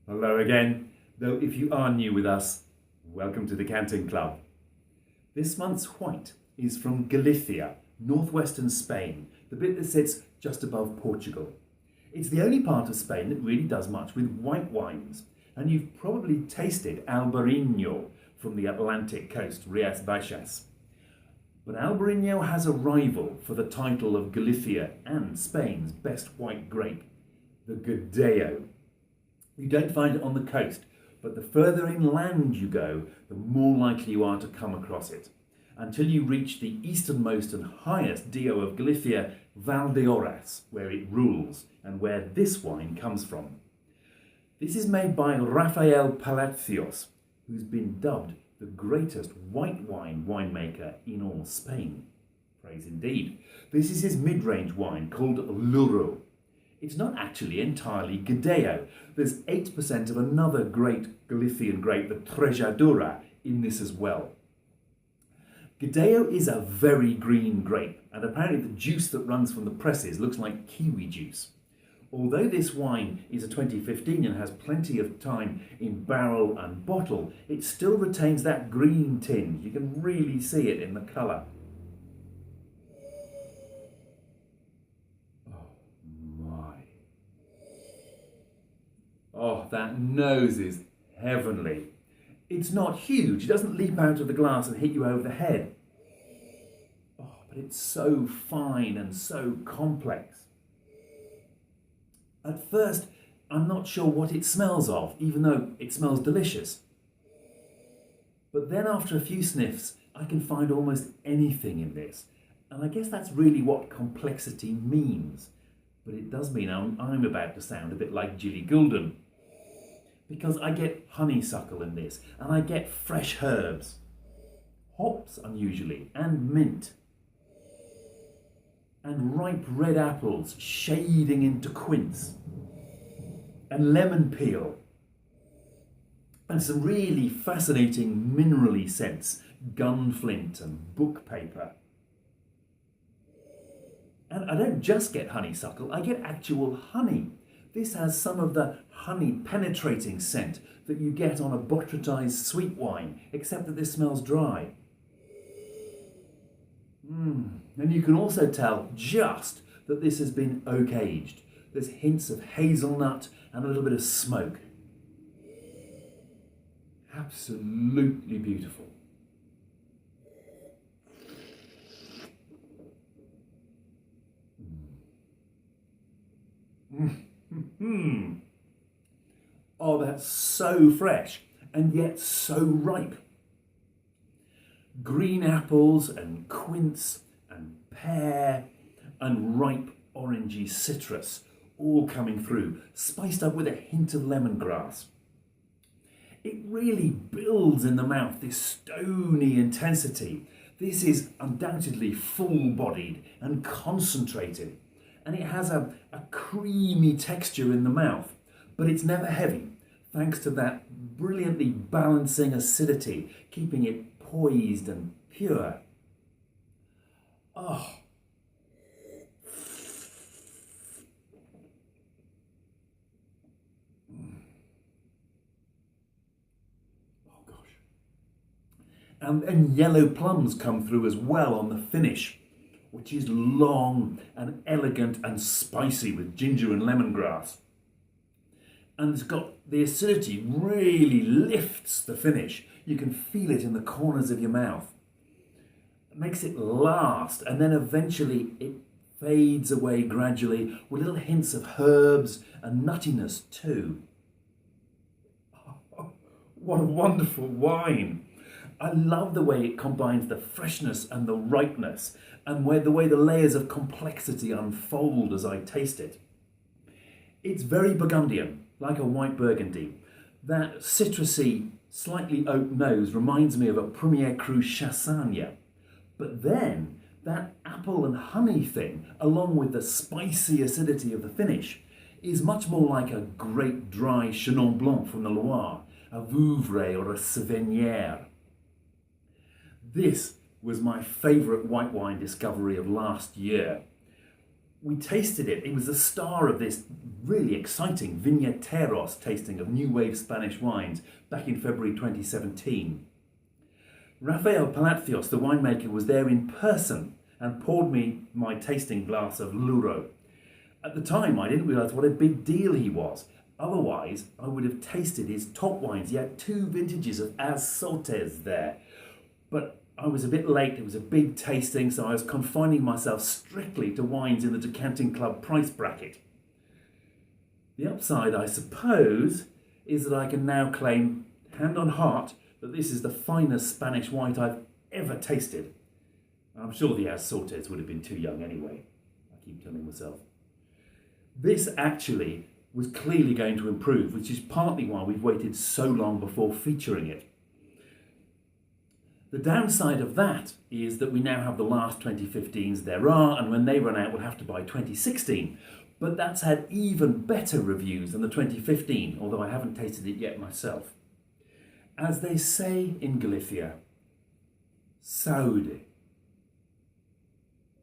Hello again, though if you are new with us, welcome to the Canting Club. This month's white is from Galicia, northwestern Spain, the bit that sits just above Portugal. It's the only part of Spain that really does much with white wines, and you've probably tasted Albariño from the Atlantic coast, Rías Baixas. But Albariño has a rival for the title of Galicia and Spain's best white grape, the Godello. You don't find it on the coast, but the further inland you go, the more likely you are to come across it, until you reach the easternmost and highest DO of Galicia, Valdeorras, where it rules and where this wine comes from. This is made by Rafael Palacios, who's been dubbed the greatest white wine winemaker in all Spain. Praise indeed. This is his mid-range wine called Louro. It's not actually entirely Godello. There's 8% of another great Galician grape, the Trejadura, in this as well. Godello is a very green grape, and apparently the juice that runs from the presses looks like kiwi juice. Although this wine is a 2015 and has plenty of time in barrel and bottle, it still retains that green tinge. You can really see it in the colour. Oh, that nose is heavenly. It's not huge, it doesn't leap out of the glass and hit you over the head. Oh, but it's so fine and so complex. At first, I'm not sure what it smells of, even though it smells delicious. But then after a few sniffs, I can find almost anything in this. And I guess that's really what complexity means. But it does mean I'm about to sound a bit like Gilly Goulden. Because I get honeysuckle in this, and I get fresh herbs, hops unusually, and mint, and ripe red apples shading into quince, and lemon peel, and some really fascinating minerally scents, gunflint and book paper. And I don't just get honeysuckle, I get actual honey. This has some of the honey penetrating scent that you get on a botrytized sweet wine, except that this smells dry. And you can also tell just that this has been oak aged. There's hints of hazelnut and a little bit of smoke. Absolutely beautiful. Oh, that's so fresh and yet so ripe. Green apples and quince and pear and ripe orangey citrus all coming through, spiced up with a hint of lemongrass. It really builds in the mouth, this stony intensity. This is undoubtedly full-bodied and concentrated. And it has a creamy texture in the mouth, but it's never heavy, thanks to that brilliantly balancing acidity, keeping it poised and pure. Oh. Oh gosh. And yellow plums come through as well on the finish, which is long and elegant and spicy with ginger and lemongrass. And it's got the acidity really lifts the finish. You can feel it in the corners of your mouth. It makes it last, and then eventually it fades away gradually with little hints of herbs and nuttiness too. Oh, what a wonderful wine. I love the way it combines the freshness and the ripeness, and the way the layers of complexity unfold as I taste it. It's very Burgundian, like a white Burgundy. That citrusy, slightly oak nose reminds me of a Premier Cru Chassagne. But then, that apple and honey thing, along with the spicy acidity of the finish, is much more like a great dry Chenin Blanc from the Loire, a Vouvray or a Savennière. This was my favourite white wine discovery of last year. we tasted it. It was the star of this really exciting Viñeteros tasting of new wave Spanish wines back in February 2017. Rafael Palacios, the winemaker, was there in person and poured me my tasting glass of Louro. At the time, I didn't realise what a big deal he was. Otherwise, I would have tasted his top wines. He had 2 vintages of Sortes there. But I was a bit late. It was a big tasting, so I was confining myself strictly to wines in the Decanting Club price bracket. The upside, I suppose, is that I can now claim, hand on heart, that this is the finest Spanish white I've ever tasted. I'm sure the Sortes would have been too young anyway, I keep telling myself. This actually was clearly going to improve, which is partly why we've waited so long before featuring it. The downside of that is that we now have the last 2015s there are, and when they run out, we'll have to buy 2016. But that's had even better reviews than the 2015, although I haven't tasted it yet myself. As they say in Galicia, saúde.